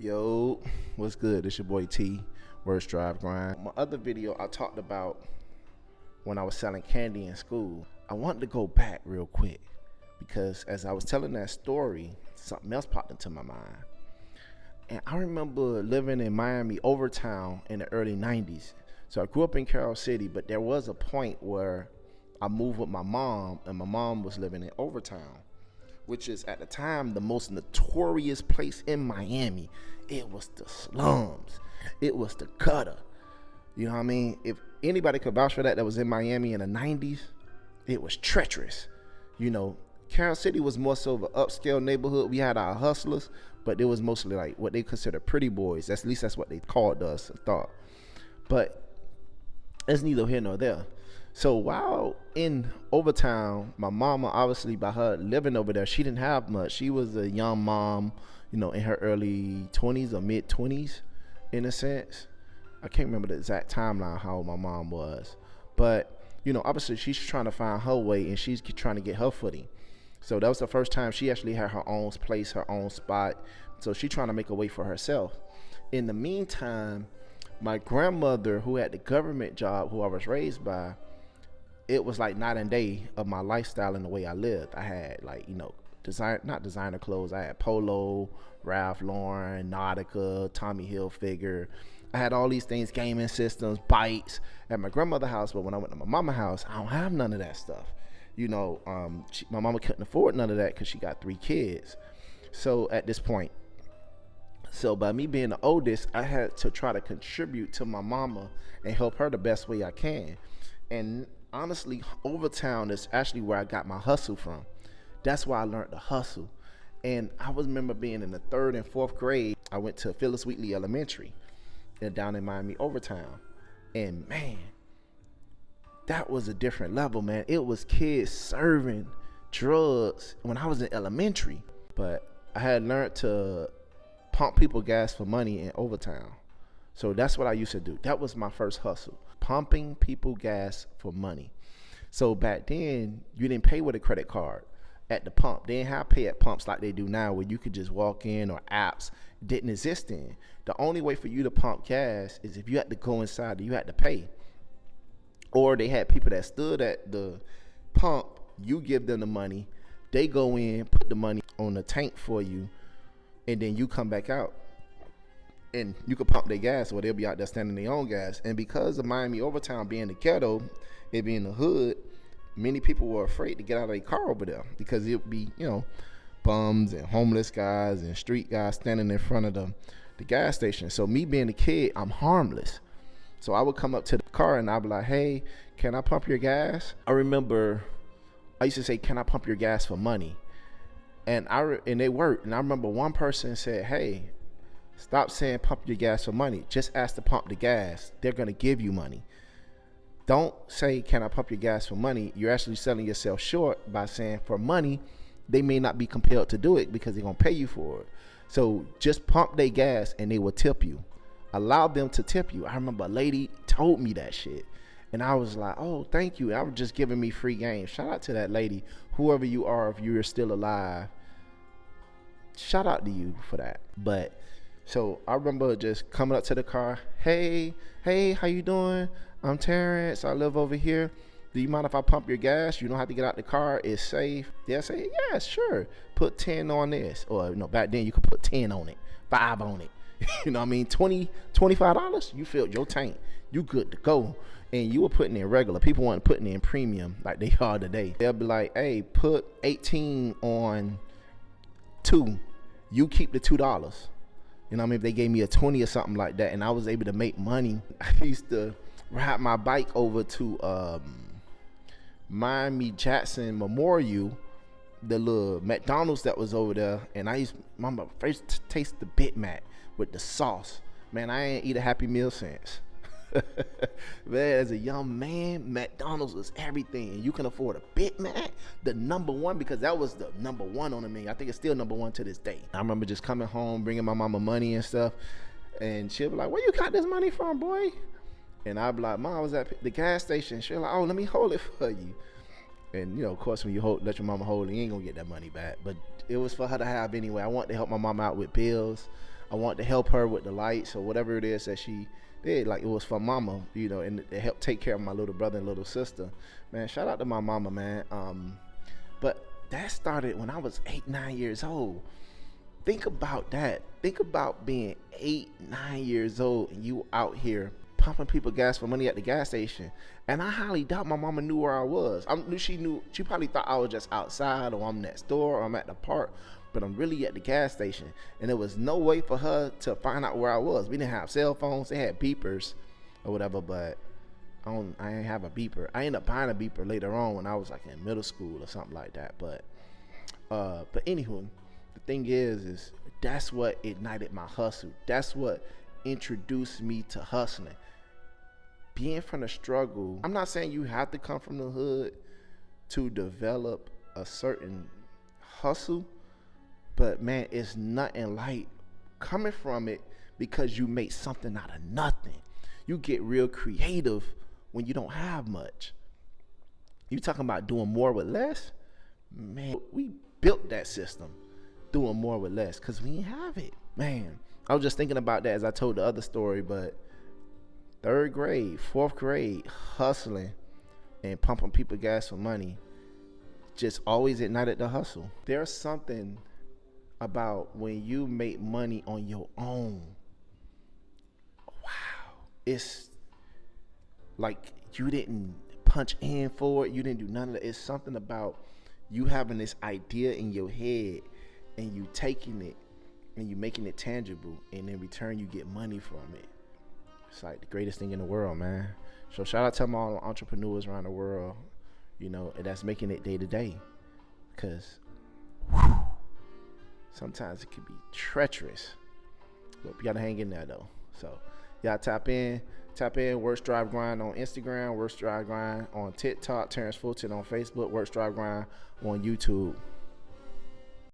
Yo, what's good? It's your boy T, Worst Drive Grind. My other video, I talked about when I was selling candy in school. I wanted to go back real quick because as I was telling that story, something else popped into my mind. And I remember living in Miami Overtown in the early 90s. So I grew up in Carroll City, but there was a point where I moved with my mom, and my mom was living in Overtown, which is at the time the most notorious place in Miami. It was the slums. It was the gutter. You know what I mean? If anybody could vouch for that was in Miami in the 90s, it was treacherous. You know, Carroll City was more so of an upscale neighborhood. We had our hustlers, but it was mostly like what they consider pretty boys. At least that's what they called us and thought. But it's neither here nor there. So while in Overtown, my mama, obviously by her living over there, she didn't have much. She was a young mom, you know, in her early 20s or mid 20s in a sense. I can't remember the exact timeline how old my mom was. But, you know, obviously she's trying to find her way and she's trying to get her footing. So that was the first time she actually had her own place, her own spot. So she's trying to make a way for herself. In the meantime, my grandmother, who had the government job, who I was raised by, it was like night and day of my lifestyle and the way I lived. I had like, you know, not designer clothes. I had Polo, Ralph Lauren, Nautica, Tommy Hilfiger. I had all these things, gaming systems, bikes at my grandmother's house. But when I went to my mama's house, I don't have none of that stuff. You know, my mama couldn't afford none of that because she got 3 kids. So at this point, so by me being the oldest, I had to try to contribute to my mama and help her the best way I can. And honestly, Overtown is actually where I got my hustle from. That's why I learned to hustle. And I remember being in the 3rd and 4th grade. I went to Phyllis Wheatley Elementary down in Miami Overtown. And man, that was a different level, man. It was kids serving drugs when I was in elementary. But I had learned to pump people gas for money in Overtown. So that's what I used to do. That was my first hustle, pumping people gas for money. So back then, you didn't pay with a credit card at the pump. They didn't have pay at pumps like they do now where you could just walk in, or apps didn't exist then. The only way for you to pump gas is if you had to go inside, you had to pay. Or they had people that stood at the pump, you give them the money, they go in, put the money on the tank for you, and then you come back out. And you could pump their gas, or they'll be out there standing their own gas. And because of Miami Overtown being the ghetto, it being the hood, many people were afraid to get out of their car over there because it would be, you know, bums and homeless guys and street guys standing in front of the gas station. So me being a kid, I'm harmless. So I would come up to the car and I'd be like, hey, can I pump your gas? I remember I used to say, can I pump your gas for money? And they worked. And I remember one person said, hey, stop saying pump your gas for money. Just ask to pump the gas. They're going to give you money. Don't say, can I pump your gas for money? You're actually selling yourself short by saying for money, they may not be compelled to do it because they're going to pay you for it. So just pump their gas and they will tip you. Allow them to tip you. I remember a lady told me that shit. And I was like, oh, thank you. I was just giving me free game. Shout out to that lady. Whoever you are, if you're still alive, shout out to you for that. But so I remember just coming up to the car. Hey, how you doing? I'm Terrence. I live over here. Do you mind if I pump your gas? You don't have to get out the car. It's safe. They'll say, yeah, sure. Put 10 on this. Or, you know, back then you could put 10 on it, 5 on it. You know what I mean? $20, $25, you filled your tank. You good to go. And you were putting in regular. People weren't putting in premium like they are today. They'll be like, hey, put 18 on 2. You keep the $2. You know what I mean? If they gave me a 20 or something like that and I was able to make money, I used to ride my bike over to Miami Jackson Memorial, the little McDonald's that was over there, and I used to first taste the Big Mac with the sauce. Man, I ain't eat a Happy Meal since. Man, as a young man, McDonald's was everything. And you can afford a Big Mac, the #1, because that was the #1 on the menu. I think it's still #1 to this day. I remember just coming home, bringing my mama money and stuff, and she'll be like, where you got this money from, boy? And I'd be like, Mom, I was at the gas station. She'll like, oh, let me hold it for you. And, you know, of course, when you let your mama hold it, you ain't gonna get that money back. But it was for her to have anyway. I wanted to help my mama out with bills. I wanted to help her with the lights or whatever it is that she did. Like, it was for mama, you know, and it helped take care of my little brother and little sister. Man, shout out to my mama, man. But that started when I was 8, 9 years old. Think about that. Think about being 8, 9 years old and you out here pumping people gas for money at the gas station. And I highly doubt my mama knew where I was. She probably thought I was just outside, or I'm next door, or I'm at the park, but I'm really at the gas station. And there was no way for her to find out where I was. We didn't have cell phones. They had beepers or whatever, but I didn't have a beeper. I ended up buying a beeper later on when I was like in middle school or something like that. But anywho, the thing is that's what ignited my hustle. That's what introduced me to hustling. Being from the struggle. I'm not saying you have to come from the hood to develop a certain hustle, but man, it's nothing like coming from it, because you make something out of nothing. You get real creative when you don't have much. You talking about doing more with less? Man, we built that system, doing more with less, because we didn't have it. Man, I was just thinking about that as I told the other story, but 3rd grade, 4th grade, hustling and pumping people gas for money just always ignited the hustle. There's something about when you make money on your own. Wow. It's like you didn't punch in for it. You didn't do none of that. It's something about you having this idea in your head and you taking it and you making it tangible, and in return you get money from it. It's like the greatest thing in the world, man. So shout out to all the entrepreneurs around the world, you know, and that's making it day to day. Because sometimes it can be treacherous, but you gotta hang in there though. So y'all tap in, Work Strive Grind on Instagram, Work Strive Grind on TikTok, Terrence Fulton on Facebook, Work Strive Grind on YouTube.